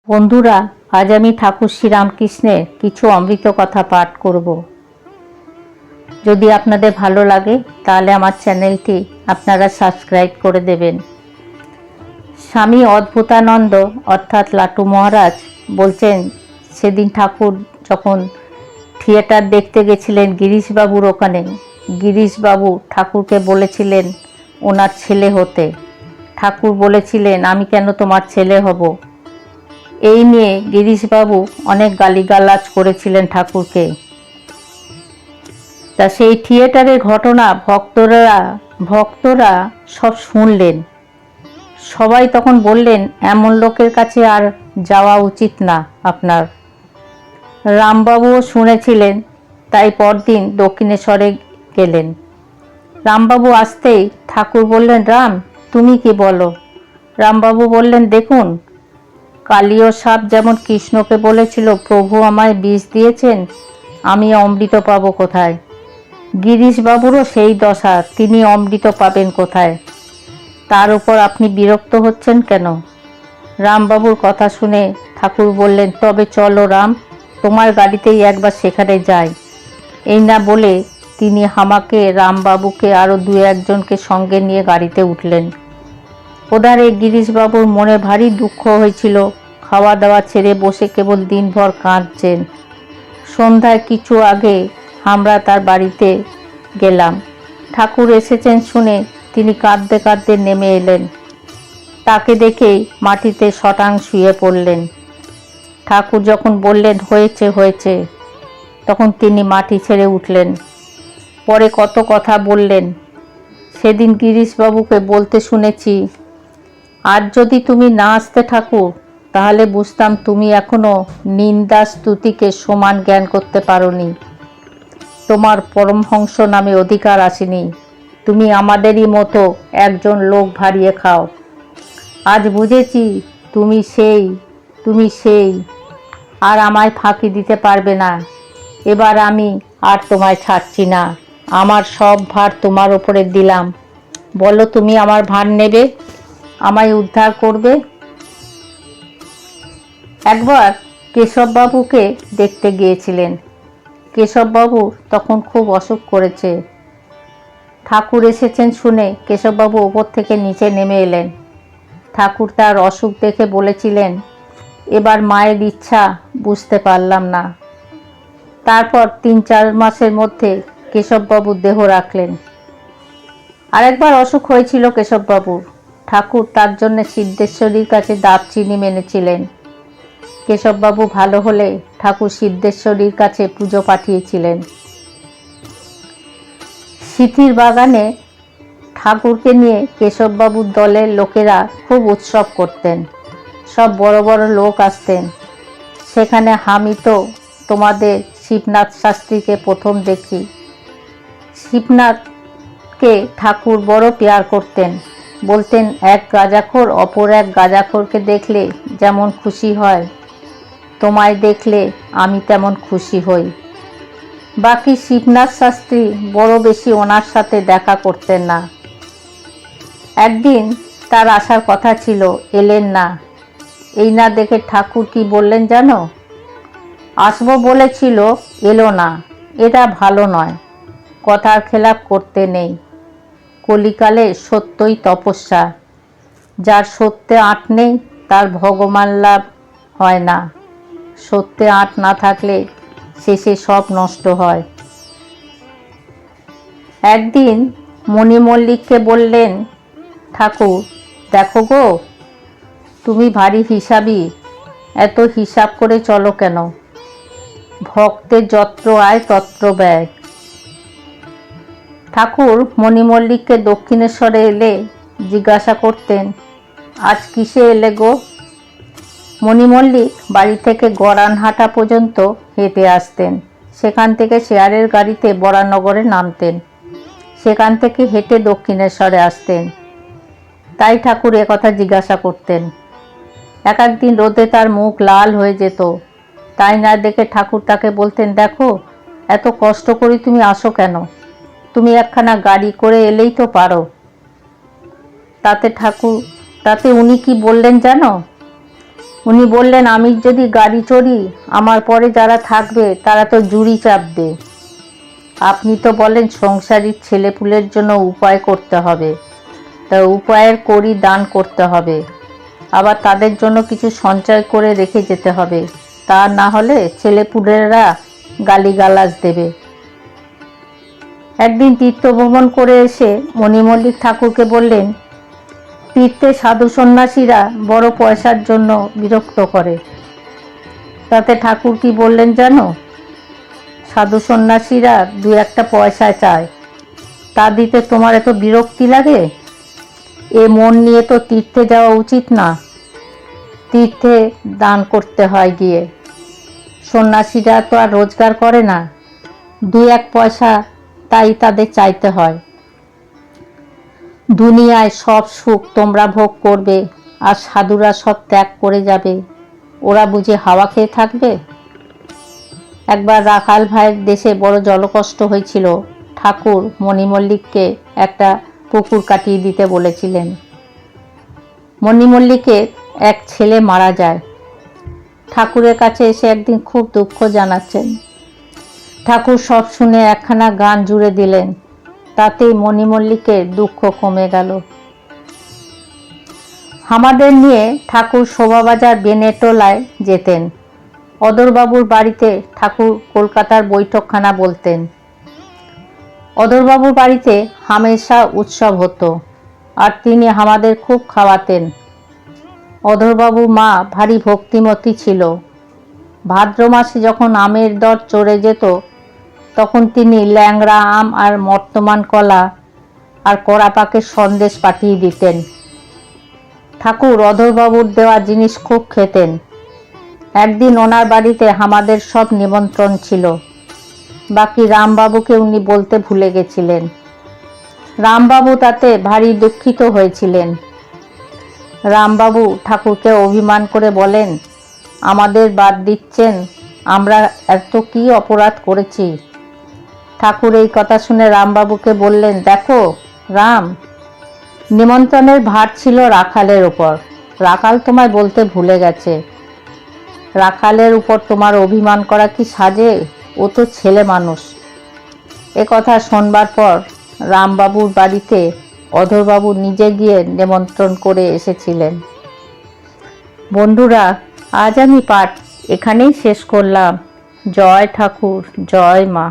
বন্ধুরা, আজ আমি ঠাকুর শ্রীরামকৃষ্ণের কিছু অমৃত কথা পাঠ করব। যদি আপনাদের ভালো লাগে তাহলে আমার চ্যানেলটি আপনারা সাবস্ক্রাইব করে দেবেন। স্বামী অদ্ভুতানন্দ অর্থাৎ লাটু মহারাজ বলছেন, সেদিন ঠাকুর যখন থিয়েটার দেখতে গেছিলেন গিরিশবাবুর ওখানে, গিরিশবাবু ঠাকুরকে বলেছিলেন ওনার ছেলে হতে। ঠাকুর বলেছিলেন, আমি কেন তোমার ছেলে হব? এই নিয়ে গিরিশবাবু অনেক গালিগালাজ করেছিলেন ঠাকুরকে। তা সেই থিয়েটারের ঘটনা ভক্তরা সব শুনলেন। সবাই তখন বললেন, এমন লোকের কাছে আর যাওয়া উচিত না আপনার। রামবাবুও শুনেছিলেন, তাই পরদিন দক্ষিণেশ্বরে গেলেন। রামবাবু আসতেই ঠাকুর বললেন, রাম, তুমি কি বলো? রামবাবু বললেন, দেখুন, কালীয় সাপ যেমন কৃষ্ণকে বলেছিল, প্রভু আমায় বিষ দিয়েছেন, আমি অমৃত পাবো কোথায়? গিরিশবাবুরও সেই দশা, তিনি অমৃত পাবেন কোথায়? তার উপর আপনি বিরক্ত হচ্ছেন কেন? রামবাবুর কথা শুনে ঠাকুর বললেন, তবে চলো রাম, তোমার গাড়িতেই একবার সেখানে যাই। এই না বলে তিনি হামাকে, রামবাবুকে আরও দু একজনকে সঙ্গে নিয়ে গাড়িতে উঠলেন। ওধারে গিরিশবাবুর মনে ভারী দুঃখ হয়েছিল। খাওয়া দাওয়া ছেড়ে বসে কেবল দিনভর কাঁদছেন। সন্ধ্যায় কিছু আগে আমরা তার বাড়িতে গেলাম। ঠাকুর এসেছেন শুনে তিনি কাঁদতে কাঁদতে নেমে এলেন। তাকে দেখেই মাটিতে শটাং শুয়ে পড়লেন। ঠাকুর যখন বললেন, হয়েছে হয়েছে, তখন তিনি মাটি ছেড়ে উঠলেন। পরে কত কথা বললেন। সেদিন গিরিশবাবুকে বলতে শুনেছি, আজ যদি তুমি না আসতে ঠাকুর, তাহলে বুঝতাম তুমি এখনো নিন্দা স্তুতিকে সমান জ্ঞান করতে পারোনি। তোমার পরমহংস নামে অধিকার আসেনি। তুমি আমাদেরই মতো একজন লোক ভারিয়ে খাও। আজ বুঝেছি তুমি সেই আর আমায় ফাঁকি দিতে পারবে না। এবার আমি আর তোমায় ছাড়ছি না। আমার সব ভার তোমার ওপরে দিলাম। বলো, তুমি আমার ভার নেবে, আমায় উদ্ধার করবে? একবার কেশববাবুকে দেখতে গিয়েছিলেন। কেশববাবু তখন খুব অসুখ করেছে। ঠাকুর এসেছেন শুনে কেশববাবু ওপর থেকে নিচে নেমে এলেন। ঠাকুর তার অসুখ দেখে বলেছিলেন, এবার মায়ের ইচ্ছা বুঝতে পারলাম না। তারপর 3-4 মাসের মধ্যে কেশববাবু দেহ রাখলেন। আরেকবার অসুখ হয়েছিল কেশববাবুর। ঠাকুর তার জন্য সিদ্ধেশ্বরীর কাছে দাবচিনি মেনেছিলেন। কেশববাবু ভালো হলে ঠাকুর সিদ্ধেশ্বরীর কাছে পুজো পাঠিয়েছিলেন। সিথির বাগানে ঠাকুরকে নিয়ে কেশববাবুর দলের লোকেরা খুব উৎসব করতেন। সব বড় বড় লোক আসতেন। সেখানে আমি তো তোমাদের শিবনাথ শাস্ত্রীকে প্রথম দেখি। শিবনাথকে ঠাকুর বড় পেয়ার করতেন। বলতেন, এক গাঁজাখোর অপর এক গাঁজাখোরকে দেখলে যেমন খুশি হয়, তোমায় দেখলে আমি তেমন খুশি হই। বাকি শিবনাথ শাস্ত্রী বড় বেশি ওনার সাথে দেখা করতেন না। একদিন তার আসার কথা ছিল, এলেন না। এই না দেখে ঠাকুর কি বললেন জানো? আসবো বলেছিল, এলো না, এটা ভালো নয়। কথার খেলাপ করতে নেই। কলিকালে সত্যই তপস্যা। যার সত্যে আঁট নেই তার ভগবান লাভ হয় না। সত্যে আঁট না থাকলে শেষে সব নষ্ট হয়। একদিন মণিমল্লিককে বললেন ঠাকুর, দেখো গো, তুমি ভারী হিসাবি, এত হিসাব করে চলো কেন? ভক্তের যত্র আয় তত্র ব্যয়। ঠাকুর মণিমল্লিককে দক্ষিণেশ্বরে এলে জিজ্ঞাসা করতেন, আজ কিসে এলে গো? মণিমল্লিক বাড়ি থেকে গড়ানহাটা পর্যন্ত হেঁটে আসতেন। সেখান থেকে শেয়ারের গাড়িতে বরানগরে নামতেন। সেখান থেকে হেঁটে দক্ষিণেশ্বরে আসতেন। তাই ঠাকুর একথা জিজ্ঞাসা করতেন। এক একদিন রোদে তার মুখ লাল হয়ে যেত। তাই না দেখে ঠাকুর তাকে বলতেন, দেখো, এত কষ্ট করে তুমি আসো কেন? তুমি একখানা গাড়ি করে এলেই তো পারো। তাতে উনি কি বললেন জানো? উনি বললেন, আমি যদি গাড়ি চড়ি, আমার পরে যারা থাকবে তারা তো জুড়ি চাপবে। আপনি তো বলেন সংসারী ছেলেপুলের জন্য উপায় করতে হবে, তা উপায়ের করি দান করতে হবে, আবার তাদের জন্য কিছু সঞ্চয় করে রেখে যেতে হবে, তা না হলে ছেলেপুলেরা গালিগালাজ দেবে। একদিন তীর্থ ভ্রমণ করে এসে মণিমল্লিক ঠাকুরকে বললেন, তীর্থে সাধু সন্ন্যাসীরা বড় পয়সার জন্য বিরক্ত করে। তাতে ঠাকুর কি বললেন জানো? সাধু সন্ন্যাসীরা দু একটা পয়সা চায়, তা দিতে তোমার এত বিরক্তি লাগে? এ মন নিয়ে তো তীর্থে যাওয়া উচিত না। তীর্থে দান করতে হয় গিয়ে। সন্ন্যাসীরা তো আর রোজগার করে না, দু এক পয়সা তাই তাদের চাইতে হয়। দুনিয়ায় সব সুখ তোমরা ভোগ করবে আর সাধুরা সব ত্যাগ করে যাবে, ওরা বুঝে হাওয়া খেয়ে থাকবে? একবার রাখাল ভাইয়ের দেশে বড় জলকষ্ট হয়েছিল। ঠাকুর মণিমল্লিককে একটা পুকুর কাটিয়ে দিতে বলেছিলেন। মণিমল্লিকের এক ছেলে মারা যায়। ঠাকুরের কাছে এসে একদিন খুব দুঃখ জানাচ্ছেন। ঠাকুর সব শুনে একখানা গান জুড়ে দিলেন, তাতেই মণিমল্লিকের দুঃখ কমে গেল। আমাদের নিয়ে ঠাকুর শোভাবাজার বেনেটোলায় যেতেন। অদরবাবুর বাড়িতে ঠাকুর কলকাতার বৈঠকখানা বলতেন। অদরবাবুর বাড়িতে হামেশা উৎসব হতো, আর তিনি আমাদের খুব খাওয়াতেন। অদরবাবু মা ভারী ভক্তিমতী ছিল। ভাদ্র মাসে যখন আমের দর চড়ে যেত, তখন তিনি ল্যাংড়া আম আর মর্তমান কলা আর কড়া পাকের সন্দেশ পাঠিয়ে দিতেন। ঠাকুর অধরবাবুর দেওয়া জিনিস খুব খেতেন। একদিন ওনার বাড়িতে আমাদের সব নিমন্ত্রণ ছিল, বাকি রামবাবুকে উনি বলতে ভুলে গেছিলেন। রামবাবু তাতে ভারী দুঃখিত হয়েছিলেন। রামবাবু ঠাকুরকে অভিমান করে বলেন, আমাদের বাদ দিচ্ছেন, আমরা এত কি অপরাধ করেছি? ঠাকুর এই কথা শুনে রামবাবুকে বললেন, দেখো রাম, নিমন্ত্রণের ভার ছিল রাখালের উপর, রাখাল তোমায় বলতে ভুলে গেছে। রাখালের উপর তোমার অভিমান করা কি সাজে? ও তো ছেলে মানুষ। এ কথা শোনবার পর রামবাবুর বাড়িতে অধরবাবু নিজে গিয়ে নিমন্ত্রণ করে এসেছিলেন। বন্ধুরা, আজ আমি পাঠ এখানেই শেষ করলাম। জয় ঠাকুর, জয় মা।